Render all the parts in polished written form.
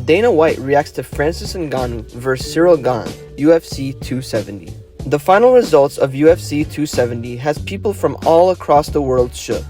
Dana White reacts to Francis Ngannou vs Cyril Gane, UFC 270. The final results of UFC 270 has people from all across the world shook.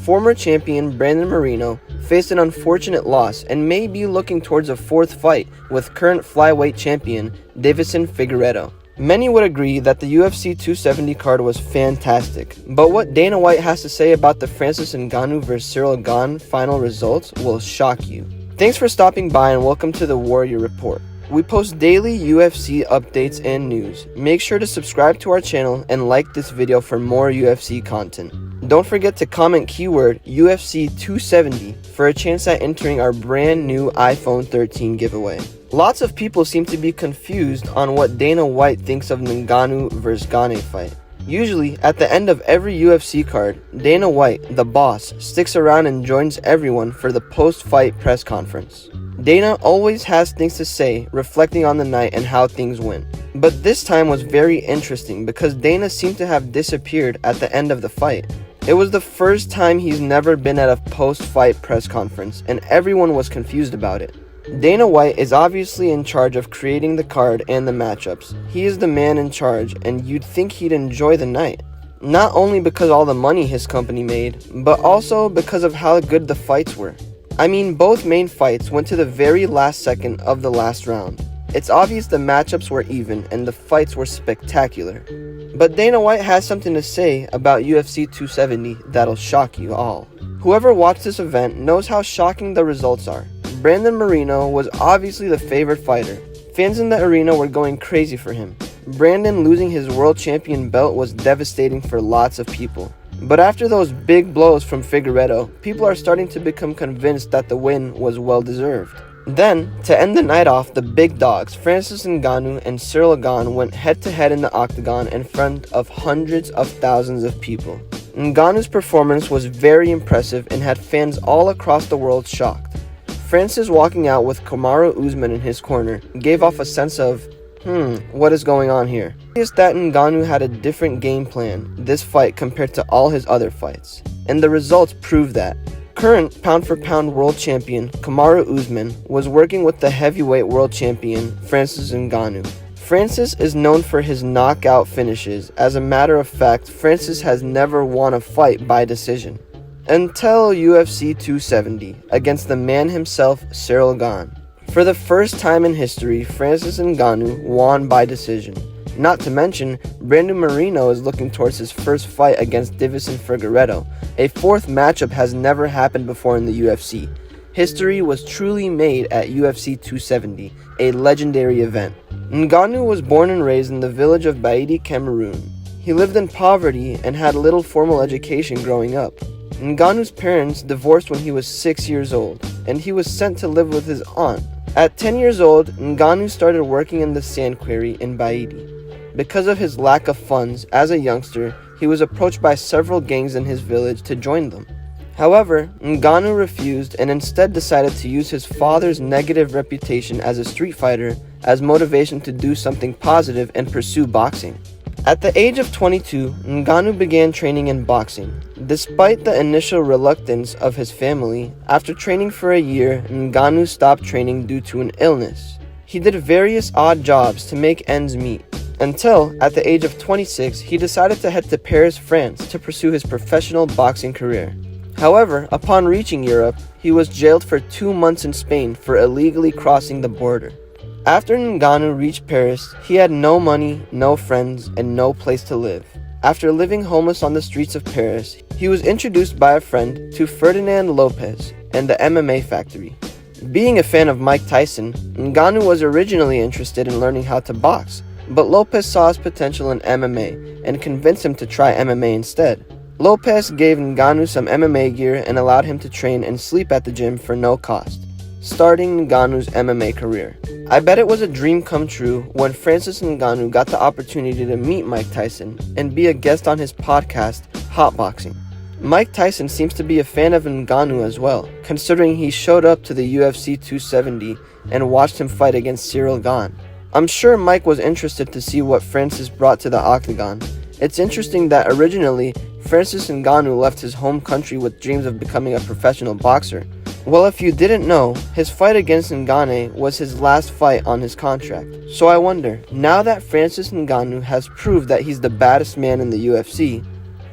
Former champion Brandon Moreno faced an unfortunate loss and may be looking towards a fourth fight with current flyweight champion Deiveson Figueiredo. Many would agree that the UFC 270 card was fantastic, but what Dana White has to say about the Francis Ngannou vs Cyril Gane final results will shock you. Thanks for stopping by and welcome to the Warrior Report. We post daily UFC updates and news. Make sure to subscribe to our channel and like this video for more UFC content. Don't forget to comment keyword UFC 270 for a chance at entering our brand new iPhone 13 giveaway. Lots of people seem to be confused on what Dana White thinks of Ngannou vs Gane fight. Usually, at the end of every UFC card, Dana White, the boss, sticks around and joins everyone for the post-fight press conference. Dana always has things to say, reflecting on the night and how things went. But this time was very interesting because Dana seemed to have disappeared at the end of the fight. It was the first time he's never been at a post-fight press conference, and everyone was confused about it. Dana White is obviously in charge of creating the card and the matchups. He is the man in charge, and you'd think he'd enjoy the night. Not only because all the money his company made, but also because of how good the fights were. I mean, both main fights went to the very last second of the last round. It's obvious the matchups were even and the fights were spectacular. But Dana White has something to say about UFC 270 that'll shock you all. Whoever watched this event knows how shocking the results are. Brandon Moreno was obviously the favorite fighter. Fans in the arena were going crazy for him. Brandon losing his world champion belt was devastating for lots of people. But after those big blows from Figueiredo, people are starting to become convinced that the win was well deserved. Then, to end the night off, the big dogs, Francis Ngannou and Cyril Gane went head-to-head in the octagon in front of hundreds of thousands of people. Ngannou's performance was very impressive and had fans all across the world shocked. Francis walking out with Kamaru Usman in his corner gave off a sense of, what is going on here? It's that Ngannou had a different game plan this fight compared to all his other fights, and the results prove that. Current pound-for-pound world champion Kamaru Usman was working with the heavyweight world champion Francis Ngannou. Francis is known for his knockout finishes. As a matter of fact, Francis has never won a fight by decision. Until UFC 270 against the man himself, Cyril Gane. For the first time in history, Francis Ngannou won by decision. Not to mention, Brandon Moreno is looking towards his first fight against Deiveson Figueiredo. A fourth matchup has never happened before in the UFC. History was truly made at UFC 270, a legendary event. Ngannou was born and raised in the village of Baidi, Cameroon. He lived in poverty and had little formal education growing up. Ngannou's parents divorced when he was 6 years old, and he was sent to live with his aunt. At 10 years old, Ngannou started working in the sand quarry in Baidi. Because of his lack of funds, as a youngster, he was approached by several gangs in his village to join them. However, Ngannou refused and instead decided to use his father's negative reputation as a street fighter as motivation to do something positive and pursue boxing. At the age of 22, Ngannou began training in boxing. Despite the initial reluctance of his family, after training for a year, Ngannou stopped training due to an illness. He did various odd jobs to make ends meet, until, at the age of 26, he decided to head to Paris, France to pursue his professional boxing career. However, upon reaching Europe, he was jailed for 2 months in Spain for illegally crossing the border. After Ngannou reached Paris, he had no money, no friends, and no place to live. After living homeless on the streets of Paris, he was introduced by a friend to Ferdinand Lopez and the MMA Factory. Being a fan of Mike Tyson, Ngannou was originally interested in learning how to box, but Lopez saw his potential in MMA and convinced him to try MMA instead. Lopez gave Ngannou some MMA gear and allowed him to train and sleep at the gym for no cost, starting Ngannou's MMA career. I bet it was a dream come true when Francis Ngannou got the opportunity to meet Mike Tyson and be a guest on his podcast, Hot Boxing. Mike Tyson seems to be a fan of Ngannou as well, considering he showed up to the UFC 270 and watched him fight against Cyril Gane. I'm sure Mike was interested to see what Francis brought to the octagon. It's interesting that originally, Francis Ngannou left his home country with dreams of becoming a professional boxer, Well, if you didn't know, his fight against Ngannou was his last fight on his contract. So I wonder, now that Francis Ngannou has proved that he's the baddest man in the UFC,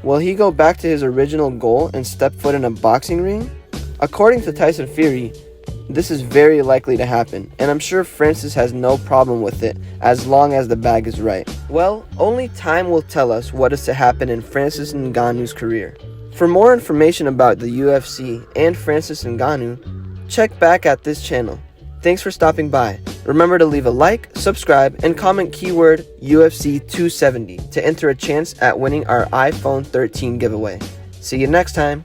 will he go back to his original goal and step foot in a boxing ring? According to Tyson Fury, this is very likely to happen, and I'm sure Francis has no problem with it as long as the bag is right. Well, only time will tell us what is to happen in Francis Ngannou's career. For more information about the UFC and Francis Ngannou, check back at this channel. Thanks for stopping by. Remember to leave a like, subscribe, and comment keyword UFC 270 to enter a chance at winning our iPhone 13 giveaway. See you next time.